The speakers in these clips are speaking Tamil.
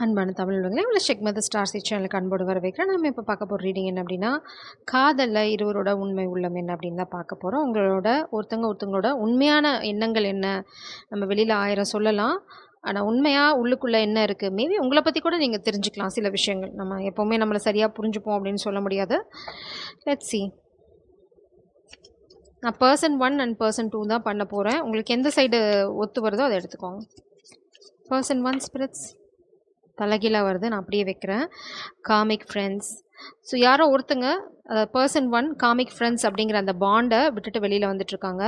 அன்பான தமிழ் உள்ளவங்களே உங்களை செக் மத ஸ்டார் சி சேனலுக்கு அன்போடு வரவேற்கிறேன். நம்ம இப்போ பார்க்க போகிற ரீடிங் என்ன அப்படின்னா, காதலில் இருவரோட உண்மை உள்ளம் என்ன அப்படின்னு தான் பார்க்க போகிறோம். ஒருத்தங்களோட உண்மையான எண்ணங்கள் என்ன, நம்ம வெளியில் 1000 சொல்லலாம். ஆனால் உண்மையாக உள்ளுக்குள்ளே என்ன இருக்குது, மேபி உங்களை பற்றி கூட நீங்கள் தெரிஞ்சுக்கலாம். சில விஷயங்கள் நம்ம எப்போவுமே நம்மளை சரியாக புரிஞ்சுப்போம் அப்படின்னு சொல்ல முடியாது. Let's see. நான் பர்சன் 1 அண்ட் பர்சன் 2 தான் பண்ண போகிறேன். உங்களுக்கு எந்த சைடு ஒத்து வருதோ அதை எடுத்துக்கோங்க. பர்சன் 1 ஸ்பிரிட்ஸ் தலைகீழாக வருது, நான் அப்படியே வைக்கிறேன். Comic friends. ஸோ யாரோ ஒருத்தங்க பர்சன் 1 காமிக் ஃப்ரெண்ட்ஸ் அப்படிங்கிற அந்த பாண்டை விட்டுட்டு வெளியில் வந்துட்டுருக்காங்க.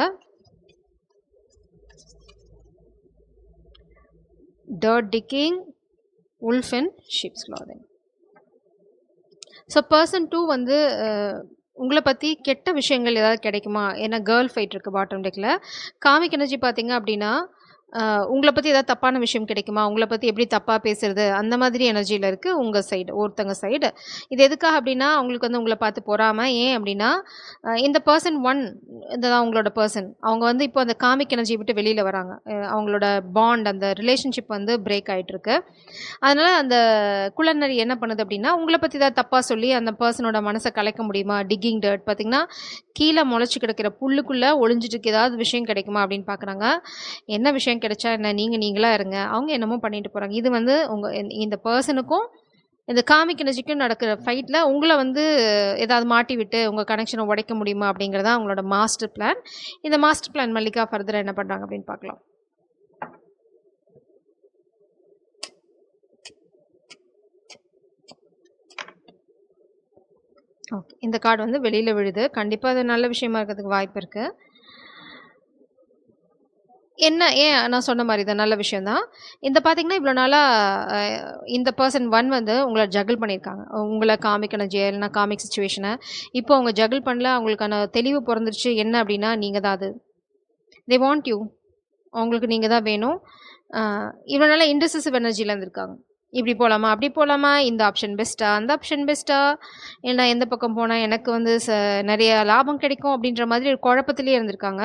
டர்ட் டிக்கிங் உல்ஃப் இன் ஷீப்ஸ் கிளாதிங். ஸோ பர்சன் 2 வந்து உங்களை பற்றி கெட்ட விஷயங்கள் ஏதாவது கிடைக்குமா, ஏன்னா கேர்ள் ஃபைட் இருக்குது பாட்டம் டெக்கில். காமிக் எனர்ஜி பார்த்தீங்க அப்படின்னா உங்களை பற்றி ஏதாவது தப்பான விஷயம் கிடைக்குமா, உங்களை பற்றி எப்படி தப்பாக பேசுறது, அந்த மாதிரி எனர்ஜியில் இருக்குது உங்கள் சைடு, ஒருத்தங்க சைடு. இது எதுக்காக அப்படின்னா அவங்களுக்கு வந்து உங்களை பார்த்து பொறாமல். ஏன் அப்படின்னா இந்த பர்சன் 1 இதுதான் உங்களோட பர்சன், அவங்க வந்து இப்போ அந்த காமிக் எனர்ஜி விட்டு வெளியில் வராங்க. அவங்களோட பாண்ட், அந்த ரிலேஷன்ஷிப் வந்து பிரேக் ஆகிட்டுருக்கு. அதனால் அந்த குள்ளநரி என்ன பண்ணுது அப்படின்னா உங்களை பற்றி தான் தப்பாக சொல்லி அந்த பர்சனோட மனசை கலைக்க முடியுமா. டிக்கிங் டர்ட் பார்த்திங்கன்னா கீழே முளைச்சி கிடக்கிற புல்லுக்குள்ளே ஒளிஞ்சிட்டு ஏதாவது விஷயம் கிடைக்குமா அப்படின்னு பார்க்குறாங்க. என்ன விஷயம் கிடைச்சா என்ன, நீங்களாக இருங்க, அவங்க என்னமோ பண்ணிட்டு போகிறாங்க. இது வந்து இந்த பர்சனுக்கும் இந்த காமிக் எனர்ஜிக்கும் நடக்கிற ஃபைட்டில் உங்களை வந்து ஏதாவது மாட்டி விட்டு உங்கள் கனெக்ஷனை உடைக்க முடியுமா அப்படிங்கிறதா அவங்களோட மாஸ்டர் பிளான். இந்த மாஸ்டர் பிளான் மல்லிகா ஃபர்தராக என்ன பண்ணுறாங்க அப்படின்னு பார்க்கலாம். ஓகே, இந்த கார்டு வந்து வெளியில் விழுது. கண்டிப்பாக அது நல்ல விஷயமா இருக்கிறதுக்கு வாய்ப்பு இருக்குது. என்ன ஏன் நான் சொன்ன மாதிரி தான் நல்ல விஷயம் தான். இந்த பார்த்தீங்கன்னா இவ்வளோ நாளாக இந்த பர்சன் 1 வந்து உங்களை ஜகிள் பண்ணியிருக்காங்க. உங்களை காமிக் எனர்ஜி இல்லைனா காமிக் சுச்சுவேஷனை இப்போ அவங்க ஜகிள் பண்ணல. அவங்களுக்கான தெளிவு பிறந்துருச்சு. என்ன அப்படின்னா நீங்கள் தான் அது. They want you. அவங்களுக்கு நீங்கள் தான் வேணும். இவ்வளோ நாளாக இன்டெசிசிவ் எனர்ஜியில் இருந்திருக்காங்க. இப்படி போகலாமா, அப்படி போகலாமா, இந்த ஆப்ஷன் பெஸ்ட்டா, அந்த ஆப்ஷன் பெஸ்ட்டா, இல்லை எந்த பக்கம் போனால் எனக்கு வந்து நிறைய லாபம் கிடைக்கும் அப்படின்ற மாதிரி ஒரு குழப்பத்திலே இருந்திருக்காங்க.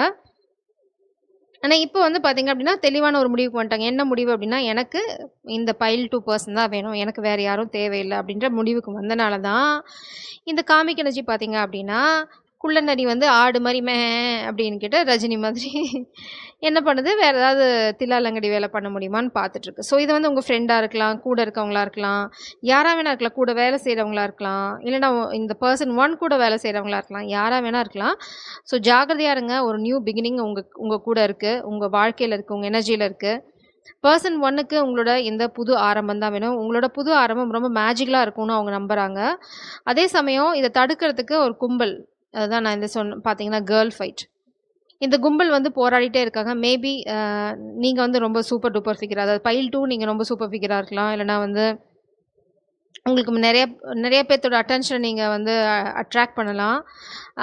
ஆனால் இப்போ வந்து பார்த்திங்க அப்படின்னா தெளிவான ஒரு முடிவுக்கு வந்துட்டாங்க. என்ன முடிவு அப்படின்னா எனக்கு இந்த பைல் 2 பர்சன் தான் வேணும், எனக்கு வேறு யாரும் தேவையில்லை அப்படின்ற முடிவுக்கு வந்தனால தான் இந்த காமிக் எனர்ஜி பார்த்திங்க அப்படின்னா குள்ளநரி வந்து ஆடு மாதிரி மே அப்படின்னு கேட்டு ரஜினி மாதிரி என்ன பண்ணுது, வேறு ஏதாவது தில்லாலங்கடி வேலை பண்ண முடியுமான்னு பார்த்துட்ருக்கு. ஸோ இது வந்து உங்கள் ஃப்ரெண்டாக இருக்கலாம், கூட இருக்கவங்களா இருக்கலாம், யாராக வேணா இருக்கலாம், கூட வேலை செய்கிறவங்களா இருக்கலாம், இல்லைனா இந்த பர்சன் 1 கூட வேலை செய்கிறவங்களா இருக்கலாம், யாராக வேணா இருக்கலாம். ஸோ ஜாகிரதையாக இருங்க. ஒரு நியூ பிகினிங் உங்கள் கூட இருக்குது, உங்கள் வாழ்க்கையில் இருக்குது, உங்கள் எனர்ஜியில் இருக்குது. பர்சன் 1க்கு உங்களோட இந்த புது ஆரம்பம் தான் வேணும். உங்களோட புது ஆரம்பம் ரொம்ப மேஜிக்கலாக இருக்கும்னு அவங்க நம்புகிறாங்க. அதே சமயம் இதை தடுக்கிறதுக்கு ஒரு கும்பல், அதுதான் நான் இந்த பார்த்தீங்கன்னா கேர்ள் ஃபைட், இந்த கும்பல் வந்து போராடிட்டே இருக்காங்க. மேபி நீங்கள் வந்து ரொம்ப சூப்பர் டூப்பர் ஃபிகர், அதாவது பைல் 2 நீங்கள் ரொம்ப சூப்பர் ஃபிகராக இருக்கலாம், இல்லைனா வந்து உங்களுக்கு நிறைய பேர்த்தோட அட்டென்ஷனை நீங்கள் வந்து அட்ராக்ட் பண்ணலாம்.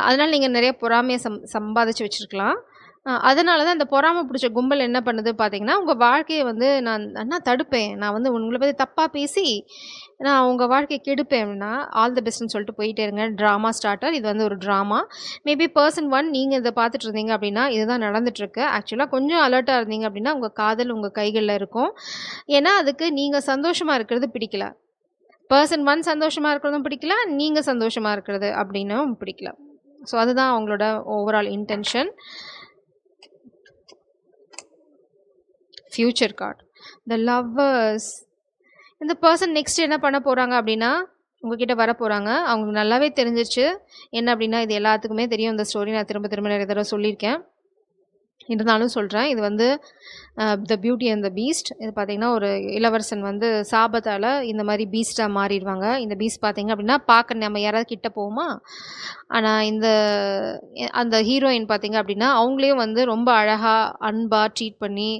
அதனால் நீங்கள் நிறைய பொறாமையை சம்பாதிச்சு வச்சுருக்கலாம். அதனால தான் இந்த பொறாமை பிடிச்ச கும்பல் என்ன பண்ணுது பார்த்தீங்கன்னா உங்கள் வாழ்க்கையை வந்து நான் தடுப்பேன், நான் வந்து உங்களை பற்றி தப்பாக பேசி நான் உங்கள் வாழ்க்கையை கெடுப்பேன் அப்படின்னா ஆல் தி பெஸ்ட்னு சொல்லிட்டு போயிட்டே இருங்க. ட்ராமா ஸ்டார்டர், இது வந்து ஒரு ட்ராமா. மேபி பர்சன் 1 நீங்கள் இதை பார்த்துட்டு இருந்தீங்க அப்படின்னா இதுதான் நடந்துட்டுருக்கு. ஆக்சுவலாக கொஞ்சம் அலர்ட்டாக இருந்தீங்க அப்படின்னா உங்கள் காதல் உங்கள் கைகளில் இருக்கும். ஏன்னா அதுக்கு நீங்கள் சந்தோஷமாக இருக்கிறது பிடிக்கல. பர்சன் 1 சந்தோஷமாக இருக்கிறதும் பிடிக்கல, நீங்கள் சந்தோஷமாக இருக்கிறது அப்படின்னும் பிடிக்கல. ஸோ அதுதான் அவங்களோட ஓவரால் இன்டென்ஷன். ஃப்யூச்சர் கார்டு, த லவ்வர்ஸ். இந்த பர்சன் நெக்ஸ்ட் என்ன பண்ண போகிறாங்க அப்படின்னா உங்ககிட்ட வர போகிறாங்க. அவங்களுக்கு நல்லாவே தெரிஞ்சிச்சு. என்ன அப்படின்னா இது எல்லாத்துக்குமே தெரியும், இந்த ஸ்டோரி நான் திரும்ப திரும்ப நிறைய தடவை சொல்லியிருக்கேன், இருந்தாலும் சொல்கிறேன். இது வந்து the beauty and the Beast. இது பார்த்திங்கன்னா ஒரு இளவரசன் வந்து சாபத்தால் இந்த மாதிரி பீஸ்ட்டாக மாறிடுவாங்க. இந்த பீஸ்ட் பார்த்திங்க அப்படின்னா பார்க்க நம்ம யாராவது கிட்ட போகுமா, ஆனால் அந்த ஹீரோயின் பார்த்திங்க அப்படின்னா அவங்களையும் வந்து ரொம்ப அழகாக அன்பாக ட்ரீட் பண்ணி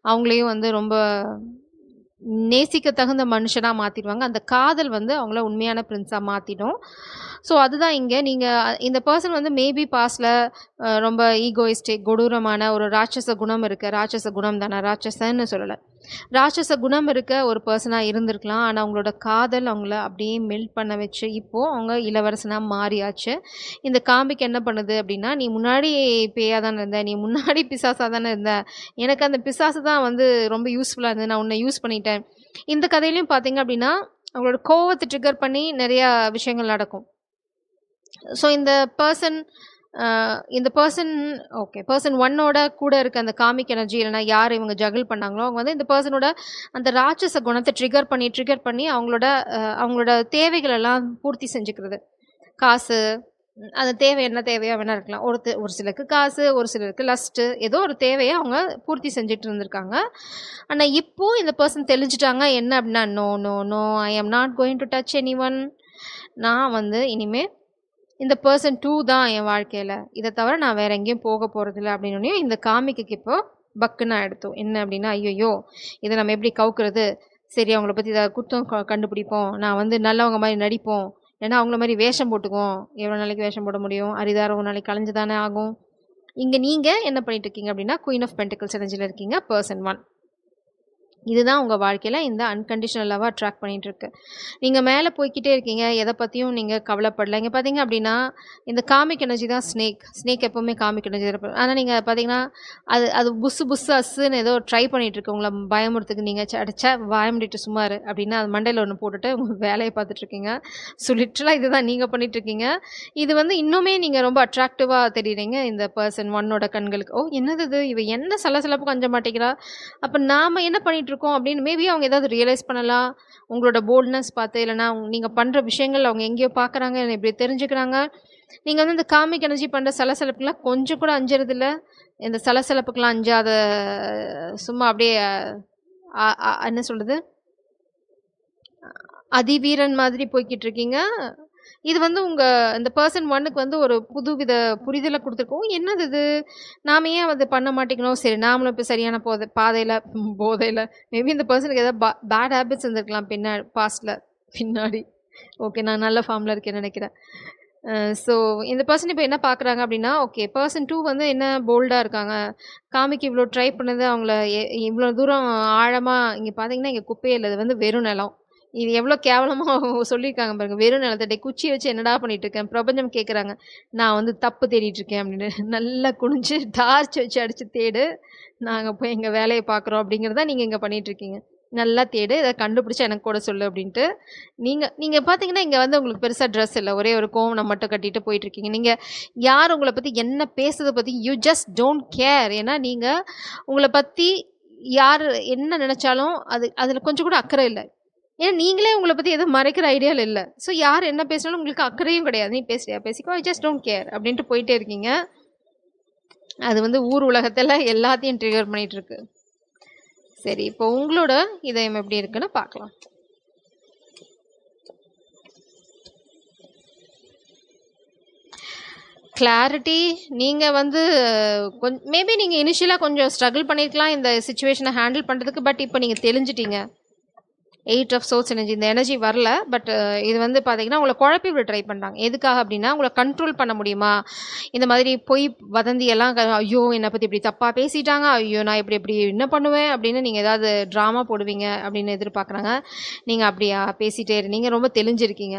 அவங்களையும் வந்து ரொம்ப நேசிக்க தகுந்த மனுஷனாக மாற்றிடுவாங்க. அந்த காதல் வந்து அவங்கள உண்மையான பிரின்ஸாக மாற்றிடும். ஸோ அதுதான் இங்கே நீங்கள் இந்த பர்சன் வந்து மேபி பாஸ்டில் ரொம்ப ஈகோயிஸ்டிக் கொடூரமான ஒரு ராட்சச குணம் இருக்க, ராட்சச குணம் தானே, ராட்சசன்னு சொல்லலை, ராட்சச குணம் இருக்க ஒரு பர்சனாக இருந்திருக்கலாம். ஆனால் அவங்களோட காதல் அவங்கள அப்படியே மெல்ட் பண்ண வச்சு இப்போது அவங்க இளவரசனாக மாறியாச்சு. இந்த காமிக் என்ன பண்ணுது அப்படின்னா நீ முன்னாடி பேயாக தானே இருந்த, நீ முன்னாடி பிசாசாக தானே இருந்த, எனக்கு அந்த பிசாசு தான் வந்து ரொம்ப யூஸ்ஃபுல்லாக இருந்தது, நான் உன்னை யூஸ் பண்ணிட்டேன், இந்த கதையிலயும் பார்த்தீங்க அப்படின்னா, அவங்களோட கோவத்த ட்ரிகர் பண்ணி நெறையா விஷயங்கள் நடக்கும். ஸோ இந்த பர்சன் ஓகே. பர்சன் 1ஓட கூட இருக்க அந்த காமிக் எனர்ஜி இல்லன்னா யார் இவங்க ஜகிள் பண்ணாங்களோ, அவங்க வந்து இந்த பர்சனோட அந்த ராட்சச குணத்த ட்ரிகர் பண்ணி அவங்களோட தேவைகள் எல்லாம் பூர்த்தி செஞ்சுக்கிறது. காசு, அந்த தேவை என்ன தேவையா வேணா இருக்கலாம். ஒரு சிலருக்கு காசு, ஒரு சிலருக்கு லஸ்ட்டு, ஏதோ ஒரு தேவைய அவங்க பூர்த்தி செஞ்சுட்டு இருந்திருக்காங்க. ஆனா இப்போ இந்த பர்சன் தெளிஞ்சுட்டாங்க. என்ன அப்படின்னா, "no, no, no. I am not going to touch anyone." நான் வந்து இனிமே இந்த பர்சன் 2 தான் என் வாழ்க்கையில. இத தவிர நான் வேற எங்கேயும் போக போறதில்ல அப்படின்னோனயும், இந்த காமிக்குக்கு இப்போ பக்குன்னு ஆயிடுத்து. என்ன அப்படின்னா, ஐயய்யோ! இத நம்ம எப்படி கவுக்குறது? சரி, அவங்கள பத்தி ஏதாவது குத்தம் கண்டுபிடிப்போம். நான் வந்து நல்லவங்க மாரி நடிப்போம். இல்லன்னா அவங்கள மாரி வேஷம் போட்டுக்குவோம். எவ்வளோ நாளைக்கு வேஷம் போட முடியும்? அரிதாரம் ஒரு நாளைக்கு கலைஞ்சு தானே ஆகும். இங்க நீங்க என்ன பண்ணிட்டு இருக்கீங்க அப்படின்னா, குயின் ஆஃப் பென்டிகிள்ஸ் எனர்ஜில இருக்கீங்க. பெர்சன் 1. இதுதான் உங்க வாழ்க்கையில இந்த அன்கண்டிஷனல் லவ்வ அட்ராக்ட் பண்ணிட்டு இருக்கு. நீங்க மேல போய்க்கிட்டே இருக்கீங்க. எத பத்தியும் நீங்க கவலைப்படல. இங்க பார்த்தீங்க அப்படின்னா, இந்த காமிக் எனர்ஜி தான் ஸ்னேக். ஸ்னேக் எப்பவுமே காமிக் எனர்ஜி தான் இருப்பாரு. ஆனா நீங்க பார்த்தீங்கன்னா, அது அது புஸ்ஸு புஸ்ஸு அஸ்ஸுன்னு ஏதோ ட்ரை பண்ணிட்டு இருக்கு. உங்கள பயமுறுத்துக்கு. நீங்க "அடச்சே வாய மூடிட்டு சும்மா இரு" அப்படின்னு அது மண்டையில ஒண்ணு போட்டுட்டு உங்க வேலைய பார்த்துட்டு இருக்கீங்க. ஸோ லிட்டரலா இதுதான் நீங்க பண்ணிட்டு இருக்கீங்க. இது வந்து இன்னுமே நீங்க ரொம்ப அட்ராக்டிவா தெரியிறீங்க இந்த பெர்சன் 1ஓட கண்களுக்கு. "ஓ! என்னது இது? இவ என்ன சலசலப்புக்கும் அஞ்ச மாட்டேங்கிறா. அப்ப நாம என்ன பண்ணிட்டு இருக்கோம்?" அப்படின்னு மேபி அவங்க ஏதாவது ரியலைஸ் பண்ணலாம். உங்களோட போல்ட்னஸ் பார்த்து, இல்லன்னா நீங்க பண்ற விஷயங்கள் அவங்க எங்கேயோ பார்க்குறாங்க, இப்படி தெரிஞ்சுக்கிறாங்க. நீங்க வந்து இந்த காமிக் எனர்ஜி பண்ற சலசலப்புக்குலாம் கொஞ்சம் கூட அஞ்சறதில்ல. இந்த சலசலப்புக்குலாம் அஞ்சாத சும்மா அப்படியே அ அ என்ன சொல்றது? அதிவீரன் மாதிரி போய்க்கிட்டு இருக்கீங்க. இது வந்து இந்த பெர்சன் 1க்கு வந்து ஒரு புதுவித புரிதல குடுத்துருக்கும். என்னது இது? நாம ஏன் அத பண்ண மாட்டேங்கிறோம்? சரி, நாமளும் இப்ப சரியான பாதையில போதையில மேபி இந்த பெர்சனுக்கு ஏதாவது பேட் ஹேபிட்ஸ் இருந்திருக்கலாம் பாஸ்ட்ல பின்னாடி. ஓகே, நான் நல்ல ஃபார்ம்ல இருக்கேன்னு நெனைக்கிறேன். ஸோ இந்த பெர்சன் இப்ப என்ன பார்க்குறாங்க அப்படின்னா, ஓகே, பெர்சன் 2 வந்து என்ன போல்டா இருக்காங்க. காமிக்கு இவ்ளோ ட்ரை பண்ணது அவங்கள இவ்ளோ தூரம் ஆழமா இங்க பார்த்தீங்கன்னா, இங்க குப்பையே இல்ல. இது வந்து வெறும் நிலம். இது எவ்வளோ கேவலமா சொல்லியிருக்காங்க பாருங்க. வெறும் நிலத்த டேய் குச்சிய வச்சு என்னடா பண்ணிட்டு இருக்க? பிரபஞ்சம் கேட்குறாங்க. நான் வந்து தப்பு தேடிட்டு இருக்கேன் அப்படின்னு. நல்லா குனிஞ்சு டார்ச் வச்சு அடிச்சு தேடு. நாங்க போய் எங்க வேலைய பார்க்குறோம் அப்படிங்கிறத நீங்க இங்க பண்ணிட்டு இருக்கீங்க. நல்லா தேடு. இத கண்டுபிடிச்சு எனக்கு கூட சொல்லு அப்படின்ட்டு. நீங்க நீங்க பார்த்தீங்கன்னா, இங்க வந்து உங்களுக்கு பெருசா ட்ரெஸ் இல்ல. ஒரே ஒரு கோவணம் மட்டும் கட்டிட்டு போயிட்டு இருக்கீங்க. நீங்க யார் உங்கள பத்தி என்ன பேசுறத பத்தி யூ ஜஸ்ட் டோன்ட் கேர். ஏன்னா நீங்க உங்கள பத்தி யாரு என்ன நெனச்சாலும் அதுல கொஞ்சம் கூட அக்கறை இல்ல. ஏன்னா நீங்களே உங்கள பத்தி எதுவும் மறைக்கிற ஐடியால இல்ல. ஸோ யார் என்ன பேசினாலும் உங்களுக்கு அக்கறையும் கிடையாது. "நீ பேசுறியா பேசிக்கோ. ஐ ஜஸ்ட் டோன்ட் கேர்" அப்படின்ட்டு போயிட்டே இருக்கீங்க. அது வந்து ஊர் உலகத்துல எல்லாத்தையும் ட்ரிகர் பண்ணிட்டு இருக்கு. சரி, இப்போ உங்களோட இதயம் எப்படி இருக்குன்னு பார்க்கலாம். கிளாரிட்டி நீங்க வந்து மேபி நீங்க இனிஷியலா கொஞ்சம் ஸ்ட்ரகிள் பண்ணியிருக்கலாம் இந்த சிச்சுவேஷன ஹேண்டில் பண்றதுக்கு. பட் இப்போ நீங்க தெளிஞ்சுட்டீங்க. 8 ஆஃப் சோர்ஸ் எனர்ஜி. இந்த எனர்ஜி வரல. பட் இது வந்து பார்த்தீங்கன்னா, உங்கள குழப்பி விட ட்ரை பண்றாங்க. எதுக்காக அப்டின்னா, உங்கள கண்ட்ரோல் பண்ண முடியுமா? இந்த மாதிரி பொய் வதந்தி எல்லாம் ஐயோ! என்ன பத்தி இப்டி தப்பா பேசிட்டாங்க. ஐயோ! நான் இப்டி என்ன பண்ணுவேன்? அப்டின்னு நீங்க ஏதாவது ட்ராமா போடுவீங்க அப்டின்னு எதிர்பார்க்குறாங்க. நீங்க அப்டியா? பேசிட்டே நீங்க ரொம்ப தெளிஞ்சிருக்கீங்க.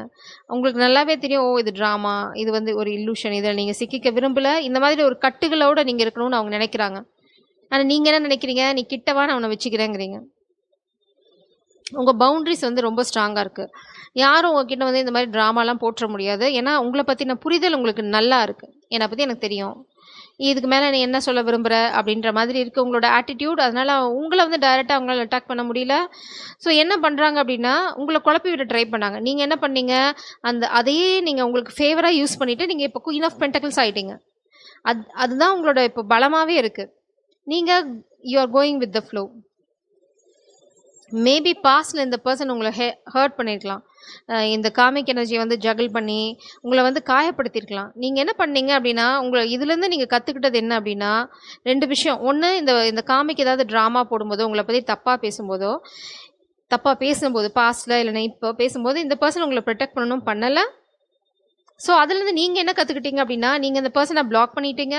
உங்களுக்கு நல்லாவே தெரியும். ஓ! இது ட்ராமா. இது வந்து ஒரு இல்லூஷன். இதில நீங்க சிக்கிக்க விரும்பல. இந்த மாதிரி ஒரு கட்டுகளோட நீங்க இருக்கணும்னு அவங்க நெனைக்கிறாங்க. ஆனா நீங்க என்ன நெனைக்கிறீங்க? நீ கிட்ட வா, நான் உன்ன வச்சுக்கிறேங்கிறீங்க. உங்க பவுண்டரிஸ் வந்து ரொம்ப ஸ்ட்ராங்கா இருக்கு. யாரும் உங்ககிட்ட வந்து இந்த மாரி ட்ராமாலாம் போட்ற முடியாது. ஏன்னா, உங்கள பத்தின புரிதல் உங்களுக்கு நல்லா இருக்கு. என்ன பத்தி எனக்கு தெரியும். இதுக்கு மேல நீ என்ன சொல்ல விரும்புற? அப்படின்ற மாதிரி இருக்கு உங்களோட ஆட்டிட்யூட். அதனால உங்கள வந்து டைரக்ட்டா அவங்களால அட்டாக் பண்ண முடியல. ஸோ என்ன பண்றாங்க அப்படின்னா, உங்கள குழப்பி விட ட்ரை பண்ணாங்க. நீங்க என்ன பண்ணீங்க? அதையே நீங்க உங்களுக்கு ஃபேவரா யூஸ் பண்ணிட்டு, நீங்க இப்ப குயின் ஆஃப் பென்டக்கிள்ஸ் ஆயிட்டீங்க. அதுதான் உங்களோட இப்ப பலமாவே இருக்கு. நீங்க you are going with the flow. Maybe பாஸ்ட்ல இந்த பர்சன் உங்கள ஹர்ட் பண்ணியிருக்கலாம். இந்த காமிக் எனர்ஜிய வந்து ஜகிள் பண்ணி, உங்கள வந்து காயப்படுத்தியிருக்கலாம். நீங்க என்ன பண்ணீங்க அப்டின்னா, இதுலருந்து நீங்க கத்துக்கிட்டது என்ன அப்டின்னா, 2 விஷயம். 1 இந்த காமிக் ஏதாவது ட்ராமா போடும்போதோ, உங்கள பத்தி தப்பா பேசும்போது பாஸ்ட்ல இல்லன்னா இப்போ பேசும்போது, இந்த பர்சன் உங்கள புரொடெக்ட் பண்ணணும் பண்ணல. ஸோ அதுலருந்து நீங்க என்ன கத்துக்கிட்டீங்க அப்டின்னா, நீங்க இந்த பர்சன பிளாக் பண்ணிட்டீங்க.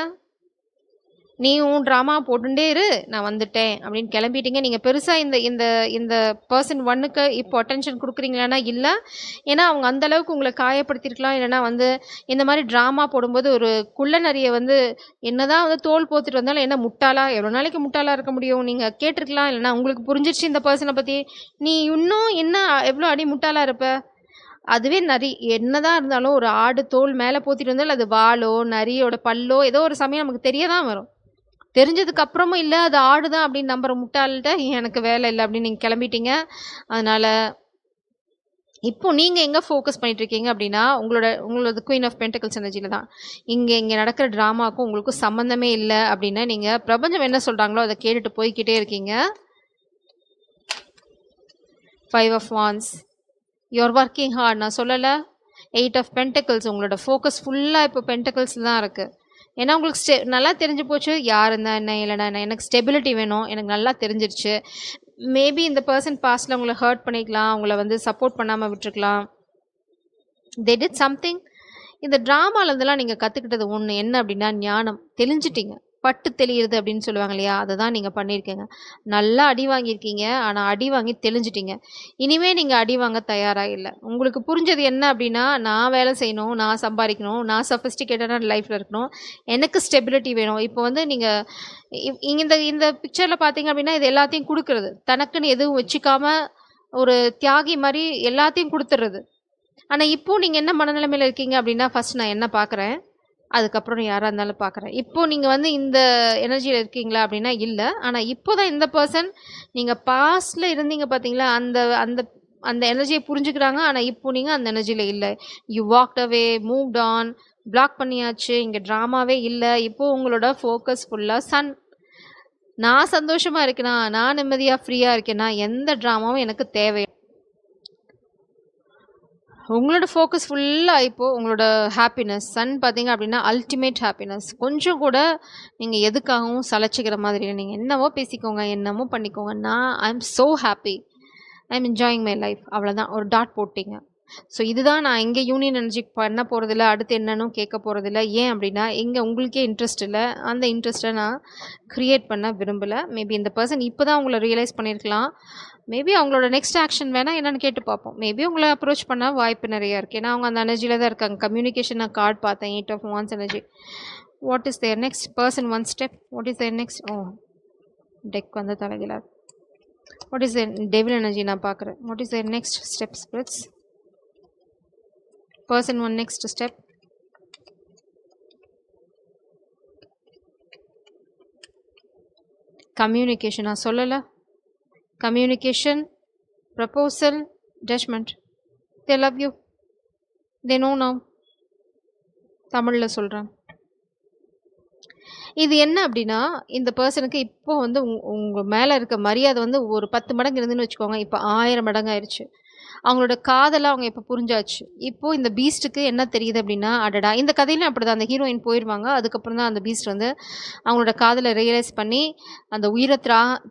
நீ உன் ட்ராமா போட்டுட்டே இரு, நான் வந்துட்டேன் அப்படின்னு கிளம்பிட்டீங்க. நீங்கள் பெருசாக இந்த இந்த இந்த பர்சன் ஒன்னுக்கு இப்போ அட்டென்ஷன் கொடுக்குறீங்களான்னா இல்லை. ஏன்னா அவங்க அந்த அளவுக்கு உங்களை காயப்படுத்திருக்கலாம். இல்லைன்னா வந்து இந்த மாதிரி ட்ராமா போடும்போது ஒரு குள்ள நரியை வந்து என்னதான் வந்து தோல் போத்துட்டு வந்தாலும் என்ன முட்டாளா, எவ்வளோ நாளைக்கு முட்டாளாக இருக்க முடியும்? நீங்கள் கேட்டிருக்கலாம். இல்லைன்னா உங்களுக்கு புரிஞ்சிருச்சு இந்த பர்சனை பற்றி, நீ இன்னும் என்ன எவ்வளோ அடி முட்டாளாக இருப்ப. அதுவே நரி என்னதான் இருந்தாலும் ஒரு ஆடு தோல் மேலே போத்திட்டு வந்தாலும் அது வாலோ நரியோட பல்லோ ஏதோ ஒரு சமயம் நமக்கு தெரிய தான் வரும். தெரிஞ்சதுக்கு அப்புறமும் இல்லை அது ஆடுதான் அப்படின்னு நம்புற முட்டாள்கிட்ட எனக்கு வேலை இல்லை அப்படின்னு நீங்கள் கிளம்பிட்டீங்க. அதனால இப்போ நீங்கள் எங்கே ஃபோக்கஸ் பண்ணிட்டு இருக்கீங்க அப்படின்னா உங்களோட குயின் ஆஃப் பென்டக்கிள்ஸ் எனர்ஜியில் தான். இங்கே நடக்கிற ட்ராமாவுக்கும் உங்களுக்கும் சம்மந்தமே இல்லை அப்படின்னா நீங்கள் பிரபஞ்சம் என்ன சொல்கிறாங்களோ அதை கேட்டுட்டு போய்கிட்டே இருக்கீங்க. 5 of Wands, you're working hard. நான் சொல்லலை. 8 of Pentacles, உங்களோட ஃபோக்கஸ் ஃபுல்லாக இப்போ பென்டக்கிள்ஸ் தான் இருக்குது. ஏன்னா உங்களுக்கு நல்லா தெரிஞ்சு போச்சு யார் இருந்தா என்ன இல்லைனா என்ன, எனக்கு ஸ்டெபிலிட்டி வேணும், எனக்கு நல்லா தெரிஞ்சிருச்சு. மேபி இந்த பர்சன் பாஸ்டில் உங்களை ஹர்ட் பண்ணிக்கலாம், உங்களை வந்து சப்போர்ட் பண்ணாமல் விட்டுருக்கலாம். they did something. இந்த ட்ராமாலேருந்துலாம் நீங்கள் கற்றுக்கிட்டது ஒன்று என்ன அப்படின்னா ஞானம். தெளிஞ்சிட்டிங்க, பட்டு தெளியுறது அப்படின்னு சொல்லுவாங்க இல்லையா, அதை தான் நீங்கள் பண்ணியிருக்கீங்க. நல்லா அடி வாங்கியிருக்கீங்க, ஆனால் அடி வாங்கி தெளிஞ்சிட்டிங்க. இனிமேல் நீங்கள் அடி வாங்க தயாராக இல்லை. உங்களுக்கு புரிஞ்சது என்ன அப்படின்னா நான் வேலை செய்யணும், நான் சம்பாதிக்கணும், நான் சஃபிஸ்டிகேட்டடான லைஃப்பில் இருக்கணும், எனக்கு ஸ்டெபிலிட்டி வேணும். இப்போ வந்து நீங்கள் இந்த இந்த பிக்சரில் பார்த்தீங்க அப்படின்னா இது எல்லாத்தையும் கொடுக்குறது, தனக்குன்னு எதுவும் வச்சுக்காம ஒரு தியாகி மாதிரி எல்லாத்தையும் கொடுத்துட்றது. ஆனால் இப்போது நீங்கள் என்ன மனநிலைமையில் இருக்கீங்க அப்படின்னா ஃபஸ்ட் நான் என்ன பார்க்குறேன், அதுக்கப்புறம் யாராக இருந்தாலும் பார்க்குறேன். இப்போது நீங்கள் வந்து இந்த எனர்ஜியில் இருக்கீங்களா அப்படின்னா இல்லை. ஆனால் இப்போ தான் இந்த பர்சன் நீங்கள் பாஸ்டில் இருந்தீங்க பார்த்தீங்களா, அந்த அந்த அந்த எனர்ஜியை புரிஞ்சுக்கிறாங்க. ஆனால் இப்போ நீங்கள் அந்த எனர்ஜியில் இல்லை. You walked away, moved on, block பண்ணியாச்சு. இங்கே ட்ராமாவே இல்லை. இப்போது உங்களோட ஃபோக்கஸ் ஃபுல்லாக சன். நான் சந்தோஷமாக இருக்கேனா, நான் நிம்மதியாக ஃப்ரீயாக இருக்கேனா, எந்த ட்ராமாவும் எனக்கு தேவை. உங்களோட ஃபோக்கஸ் ஃபுல்லாக இப்போது உங்களோட ஹாப்பினஸ். சன் பார்த்தீங்க அப்படின்னா அல்டிமேட் ஹாப்பினஸ். கொஞ்சம் கூட நீங்கள் எதுக்காகவும் சலைச்சிக்கிற மாதிரி இல்லை. நீங்கள் என்னவோ பேசிக்கோங்க, என்னமோ பண்ணிக்கோங்க, நான் I am so happy, I am enjoying my life. அவ்வளோதான், ஒரு டாட் போட்டிங்க. ஸோ இதுதான் நான் இங்கே யூனியன் எனர்ஜி பண்ண போகிறதில்ல, அடுத்து என்னன்னு கேட்க போகிறதில்ல. ஏன் அப்படின்னா இங்கே உங்களுக்கே இன்ட்ரெஸ்ட் இல்லை. அந்த இன்ட்ரெஸ்ட்டை நான் க்ரியேட் பண்ண விரும்பலை. மேபி இந்த பர்சன் இப்போ தான் உங்களை ரியலைஸ் பண்ணியிருக்கலாம். மேபி அவங்களோட நெக்ஸ்ட் ஆக்ஷன் வேணால் என்னென்னு கேட்டு பார்ப்போம். மேபி உங்களை அப்ரோச் பண்ண வாய்ப்பு நிறையா இருக்குது. ஏன்னா அவங்க அந்த எனர்ஜியில் தான் இருக்காங்க. கம்யூனிகேஷன் நான் கார்டு பார்த்தேன், 8 of Wands எனர்ஜி. What is there next person one step? What is there next? Deck வந்து தலைகளாக. What is there devil energy நான் பார்க்குறேன். What is there next step spirits? Person one next step. Communication நான் சொல்லலை. Communication, proposal, judgment. They love you. They know now. தமிழில் சொல்கிறேன். இது என்ன அப்படின்னா இந்த பர்சனுக்கு இப்போ வந்து உங்கள் மேலே இருக்க மரியாதை வந்து ஒரு 10 மடங்கு இருந்துன்னு வச்சுக்கோங்க. இப்போ 1000 மடங்கு ஆயிடுச்சு. அவங்களோட காதலை அவங்க இப்போ புரிஞ்சாச்சு. இப்போது இந்த பீஸ்ட்டுக்கு என்ன தெரியுது அப்படின்னா அடடா, இந்த கதையிலும் அப்படி தான். அந்த ஹீரோயின் போயிடுவாங்க, அதுக்கப்புறம் தான் அந்த பீஸ்ட் வந்து அவங்களோட காதலை ரியலைஸ் பண்ணி அந்த உயிரை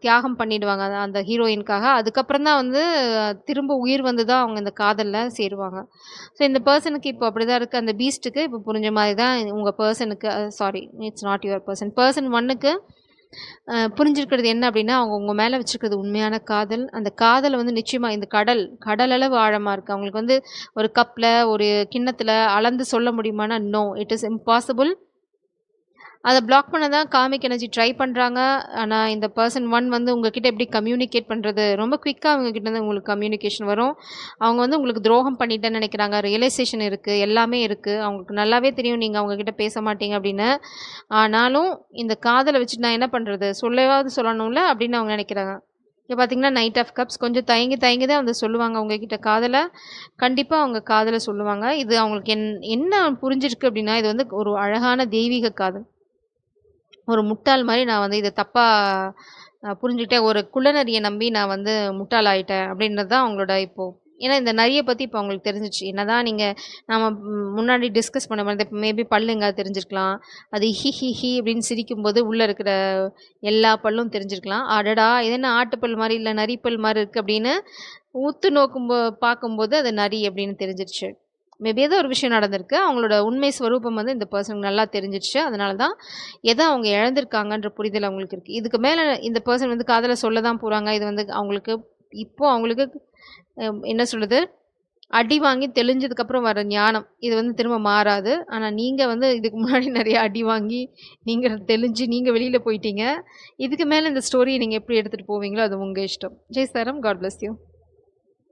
தியாகம் பண்ணிடுவாங்க அந்த ஹீரோயினுக்காக. அதுக்கப்புறம் தான் வந்து திரும்ப உயிர் வந்து தான் அவங்க இந்த காதலில் சேருவாங்க. ஸோ இந்த பர்சனுக்கு இப்போ அப்படி தான் இருக்குது. அந்த பீஸ்ட்டுக்கு இப்போ புரிஞ்ச மாதிரி தான் உங்கள் பர்சனுக்கு, sorry it's not your person, person ஒன்னுக்கு புரிஞ்சிருக்கிறது என்ன அப்படின்னா அவங்க உங்கள் மேலே வச்சுருக்கிறது உண்மையான காதல். அந்த காதலை வந்து நிச்சயமாக இந்த கடல் அளவு ஆழமாக இருக்குது. அவங்களுக்கு வந்து ஒரு கப்பில் ஒரு கிண்ணத்தில் அளந்து சொல்ல முடியுமானா நோ, இட் இஸ் இம்பாசிபிள். அதை பிளாக் பண்ண தான் காமிக் எனர்ஜி ட்ரை பண்ணுறாங்க. ஆனால் இந்த பர்சன் ஒன் வந்து உங்ககிட்ட எப்படி கம்யூனிகேட் பண்ணுறது, ரொம்ப குயிக்காக அவங்கக்கிட்ட வந்து உங்களுக்கு கம்யூனிகேஷன் வரும். அவங்க வந்து உங்களுக்கு துரோகம் பண்ணிட்டேன்னு நினைக்கிறாங்க. ரியலைசேஷன் இருக்குது, எல்லாமே இருக்குது. அவங்களுக்கு நல்லாவே தெரியும் நீங்கள் அவங்கக்கிட்ட பேச மாட்டீங்க அப்படின்னு. ஆனாலும் இந்த காதலை வச்சுட்டு நான் என்ன பண்ணுறது, சொல்லவாவது சொல்லணும்ல அப்படின்னு அவங்க நினைக்கிறாங்க. இப்போ பார்த்தீங்கன்னா நைட் ஆஃப் கப்ஸ் கொஞ்சம் தயங்கி தான் வந்து சொல்லுவாங்க உங்ககிட்ட காதலை. கண்டிப்பாக அவங்க காதலை சொல்லுவாங்க. இது அவங்களுக்கு என்ன புரிஞ்சிருக்கு அப்படின்னா இது வந்து ஒரு அழகான தெய்வீக காதல். ஒரு முட்டாள் மாதிரி நான் வந்து இதை தப்பாக புரிஞ்சுக்கிட்டேன், ஒரு குள்ளநரியை நம்பி நான் வந்து முட்டாள் ஆகிட்டேன் அப்படின்றது தான் அவங்களோட இப்போது. ஏன்னா இந்த நரியை பற்றி இப்போ அவங்களுக்கு தெரிஞ்சிச்சு. என்ன தான் நீங்கள் நம்ம முன்னாடி டிஸ்கஸ் பண்ண மாதிரி இப்போ மேபி பல்லு எங்காவது தெரிஞ்சிருக்கலாம். அது ஹி ஹி ஹி அப்படின்னு சிரிக்கும்போது உள்ளே இருக்கிற எல்லா பல்லும் தெரிஞ்சிருக்கலாம். அடடா இது என்ன ஆட்டுப்பல் மாதிரி இல்லை நரிப்பல் மாதிரி இருக்குது அப்படின்னு ஊத்து பார்க்கும்போது அது நரி அப்படின்னு தெரிஞ்சிருச்சு. மேபி ஏதோ ஒரு விஷயம் நடந்திருக்கு. அவங்களோட உண்மை ஸ்வரூபம் வந்து இந்த பெர்சனுக்கு நல்லா தெரிஞ்சிடுச்சு. அதனால தான் எத அவங்க இழந்திருக்காங்கன்ற புரிதல் அவங்களுக்கு இருக்கு. இதுக்கு மேல இந்த பெர்சன் வந்து காதல சொல்ல தான் போறாங்க. இது வந்து அவங்களுக்கு இப்போ அவங்களுக்கு என்ன சொல்றது? அடி வாங்கி தெளிஞ்சதுக்கப்புறம் வர ஞானம். இது வந்து திரும்ப மாறாது. ஆனா நீங்க வந்து இதுக்கு முன்னாடி நெறைய அடி வாங்கி, நீங்க தெளிஞ்சு நீங்க வெளில போயிட்டீங்க. இதுக்கு மேல இந்த ஸ்டோரிய நீங்க எப்படி எடுத்துட்டு போவீங்களோ அது உங்க இஷ்டம். Jai Sairam. God bless you.